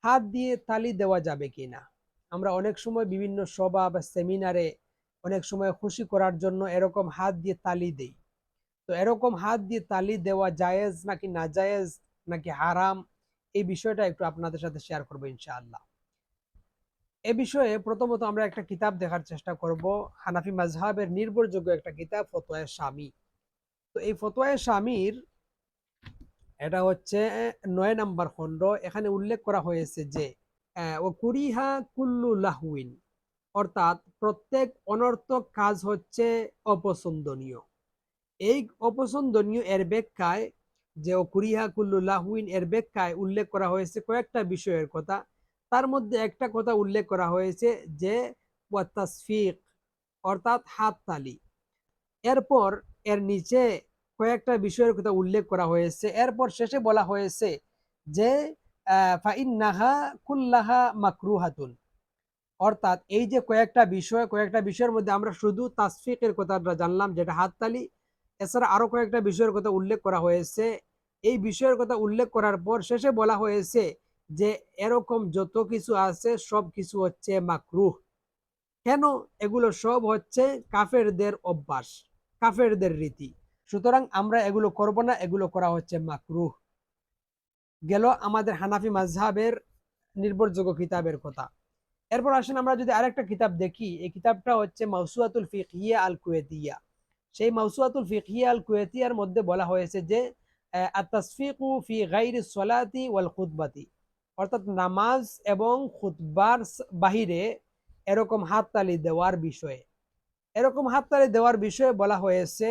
হাত দিয়ে তালি দেওয়া যাবে কিনা। আমরা অনেক সময় বিভিন্ন সভা বা সেমিনারে অনেক সময় খুশি করার জন্য এরকম হাত দিয়ে তালি দেই। তো এরকম হাত দিয়ে তালি দেওয়া জায়েজ নাকি না জায়েজ, নাকি হারাম, এই বিষয়টা একটু আপনাদের সাথে শেয়ার করবো ইনশাআল্লাহ। এ বিষয়ে প্রথমত আমরা একটা কিতাব দেখার চেষ্টা করব, হানাফি মাযহাবের নির্ভরযোগ্য একটা কিতাব ফতোয়ায়ে শামী। তো এই ফতোয়ায়ে শামীর এটা হচ্ছে ৯ নাম্বার খণ্ড। এখানে উল্লেখ করা হয়েছে যে ও কুরিহা কুল্লু লাহউইন, অর্থাৎ প্রত্যেক অনর্থক কাজ হচ্ছে অপছন্দনীয়। এই অপছন্দনীয় এর ব্যাখ্যায়, যে ও কুরিহা কুল্লু লাহউইন এর ব্যাখ্যায় উল্লেখ করা হয়েছে কয়েকটা বিষয়ের কথা। তার মধ্যে একটা কথা উল্লেখ করা হয়েছে যে ওয়া তাসফিক, অর্থাৎ হাততালি। এরপর এর নিচে কয়েকটা বিষয়ের কথা উল্লেখ করা হয়েছে। এরপর শেষে বলা হয়েছে যে ফাইন্নাহা কুল্লাহা মাকরুহাতুন, অর্থাৎ এই যে কয়েকটা বিষয়ের মধ্যে আমরা শুধু তাসফিকের কথাটা জানলাম, যেটা হাততালি। এছাড়া আরো কয়েকটা বিষয়ের কথা উল্লেখ করা হয়েছে। এই বিষয়ের কথা উল্লেখ করার পর শেষে বলা হয়েছে যে এরকম যত কিছু আছে সব কিছু হচ্ছে মাকরুহ। কেন? এগুলো সব হচ্ছে কাফেরদের অভ্যাস, কাফেরদের রীতি। সুতরাং আমরা এগুলো করব না, এগুলো করা হচ্ছে মাকরুহ। গেল আমাদের হানাফি মাযহাবের নির্ভরযোগ্য কিতাবের কথা। এরপর আসেন আমরা যদি আরেকটা কিতাব দেখি, এই কিতাবটা হচ্ছে মাওসুআতুল ফিকহিয়া আল কুয়েতিয়া। সেই মাওসুআতুল ফিকহিয়া আল কুয়েতিয়ার মধ্যে বলা হয়েছে যে আত-তাসফিকু ফি গায়রি সলাতি ওয়াল খুতবাতি, অর্থাৎ নামাজ এবং খুতবার বাহিরে এরকম হাততালি দেওয়ার বিষয়ে। এরকম হাততালি দেওয়ার বিষয়ে বলা হয়েছে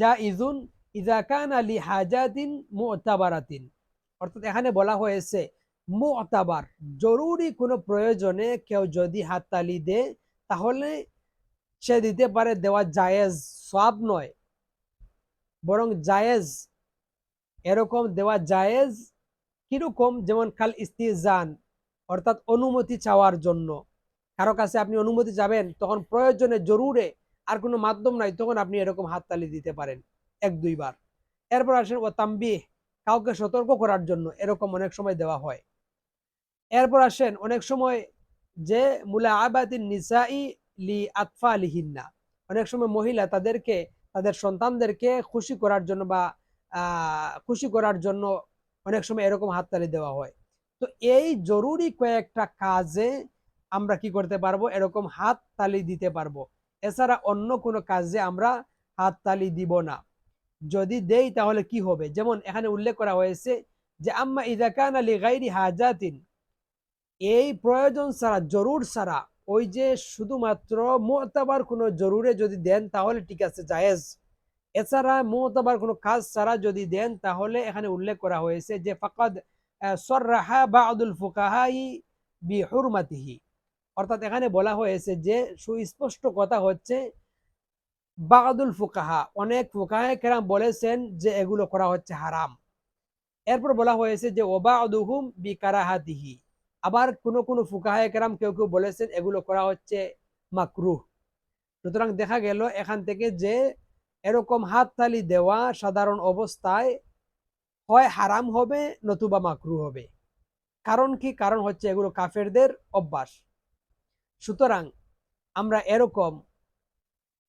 জাইজুন ইযা কানা লি হাজাতিন মুতাবারাতিন, অর্থাৎ এখানে বলা হয়েছে মুতাবার, জরুরি কোনো প্রয়োজনে কেউ যদি হাততালি দেয় তাহলে সে দিতে পারে, দেওয়া জায়েজ, সওয়াব নয় বরং জায়েজ। এরকম দেওয়া জায়েজ কিরকম? যেমন কাল ইস্তিজান, অর্থাৎ অনুমতি চাওয়ার জন্য। কারো কাছে আপনি অনুমতি যাবেন, তখন প্রয়োজনে জরুরে আর কোনো মাধ্যম নাই, তখন আপনি এরকম হাততালি দিতে পারেন ১-২ বার। এরপর আসেন ও তামবিহ, কাউকে সতর্ক করার জন্য এরকম অনেক সময় দেওয়া হয়। এরপর আসেন অনেক সময় যে মুলাআবাতিন নিসাই লি আতফালিহিন্না, অনেক সময় মহিলা তাদের সন্তানদেরকে খুশি করার জন্য বা খুশি করার জন্য অনেক সময় এরকম হাততালি দেওয়া হয়। তো এই জরুরি কয়েকটা কাজে আমরা কি করতে পারবো? এরকম হাততালি দিতে পারবো। এছাড়া অন্য কোনো কাজে আমরা হাততালি দিব না। যদি দেই তাহলে কি হবে? যেমন এখানে উল্লেখ করা হয়েছে যে আম্মা ইযা কানা লিগাইরি হাজাতিন, এই প্রয়োজন ছাড়া, জরুর ছাড়া, ওই যে শুধুমাত্র মুতাবার কোনো জরুরে যদি দেন তাহলে ঠিক আছে, জায়েজ। এছাড়া মুতাবার কোনো কাজ ছাড়া যদি দেন তাহলে এখানে উল্লেখ করা হয়েছে যে ফাকাদ সররাহা বা'দুল ফুকাহাই বিহুরমাতিহি, অর্থাৎ এখানে বলা হয়েছে যে সুস্পষ্ট কথা হচ্ছে বা'দুল ফুকাহা, অনেক ফুকাহায়ে কেরাম বলেছেন যে এগুলো করা হচ্ছে হারাম। এরপর বলা হয়েছে যে ওবাদুহুম বিকারাহাতিহি, আবার কোন কোন ফুকাহায়ে কেরাম কেউ কেউ বলেছেন এগুলো করা হচ্ছে মাকরুহ। সুতরাং দেখা গেল এখান থেকে যে এরকম হাততালি দেওয়া সাধারণ অবস্থায় হয় হারাম হবে নতুবা মাকরুহ হবে। কারণ কি? কারণ হচ্ছে এগুলো কাফেরদের অভ্যাস। সুতরাং আমরা এরকম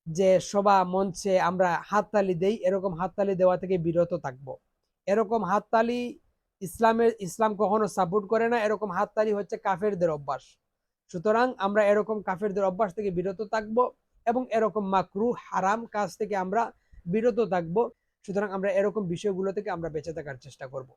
যে সভা মঞ্চে আমরা হাততালি দেই, এরকম হাততালি দেওয়া থেকে বিরত থাকবো। এরকম হাততালি ইসলাম কখনো সাপোর্ট করে না। এরকম হাততালি হচ্ছে কাফেরদের অভ্যাস। সুতরাং আমরা এরকম কাফেরদের অভ্যাস থেকে বিরত থাকবো এবং এরকম মাকরুহ হারাম কাজ থেকে আমরা বিরত থাকবো। সুতরাং আমরা এরকম বিষয়গুলো থেকে আমরা বেঁচে থাকার চেষ্টা করব।